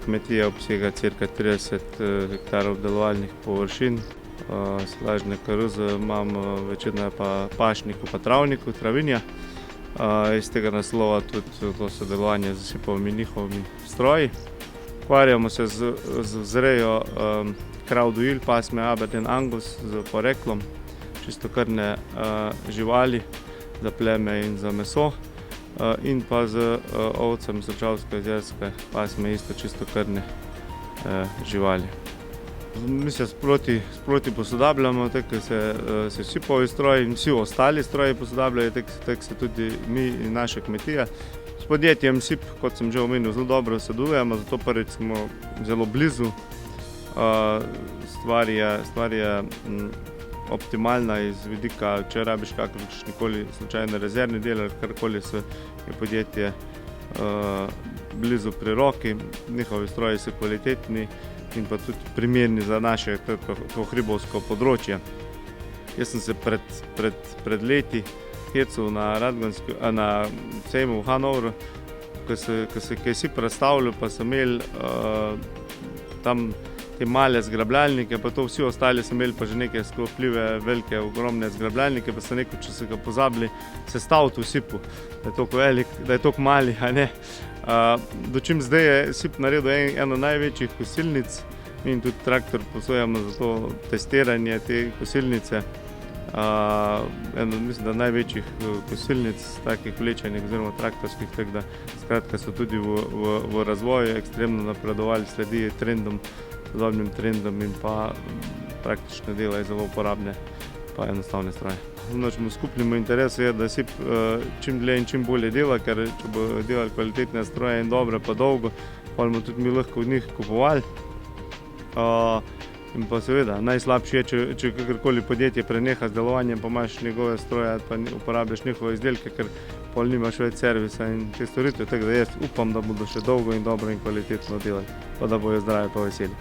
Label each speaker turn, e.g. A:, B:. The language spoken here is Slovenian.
A: Kmetija obsega cirka 30 hektarov obdelovalnih površin. Silažne koruze imamo večino pa pašniku, pa travniku, travinja. Iz tega naslova tudi to sodelovanje z zasipovimi njihovimi stroji. Ukvarjamo se z vzrejo krav dojilj pasme Aberdeen Angus z poreklom, čistokrvne živali za pleme in za meso, in pa z ovcem solčavsko-jezerske pasme, isto čistokrvne živali. Mi se sproti posodabljamo, tako se sipovi stroji in vsi ostali stroji posodabljajo, tako se tudi mi in naša kmetija. S podjetjem SIP, kot sem že omenil, zelo dobro sodelujemo, zato prvič smo zelo blizu. Stvar je optimalna iz vidika, če rabiš kakršnikoli slučajno rezervni del ali karkoli, je podjetje blizu pri roki, njihovi stroji so kvalitetni in pa tudi primerni za naše to hribovsko področje. Jaz sem se pred leti hecel na sejmu v Hanovru, ko se je SIP predstavljal, pa so imeli tam te male zgrabljalnike, pa to vsi ostali so imeli pa že neke sklopljive, velike, ogromne zgrabljalnike, pa so nekaj, če so ga pozabili sestaviti v SIP-u, da je toliko velik, da je toliko mali, a ne. Dočim zdaj je SIP naredil eno največjih kosilnic in tudi traktor posojamo za to testiranje te kosilnice. Mislim, da največjih kosilnic, takih vlečenih oziroma traktorskih, tako da skratka so tudi v razvoju ekstremno napredovali, sledi trendom, sodobnim trendom in pa praktično delajo zelo uporabne pa enostavne stroje. Našemu skupnemu interesu je, da SIP čim dlje in čim bolje dela, ker če bo delali kvalitetne stroje in dobre pa dolgo, pa bomo tudi mi lahko od njih kupovali. In pa seveda, najslabše je, če kakorkoli podjetje preneha z delovanjem, pa imaš njegove stroje, pa uporabljaš njihove izdelke, ker pol nimaš več servisa in te storitve, tako da jaz upam, da bodo še dolgo in dobro in kvalitetno delali, pa da bojo zdravi pa veseli.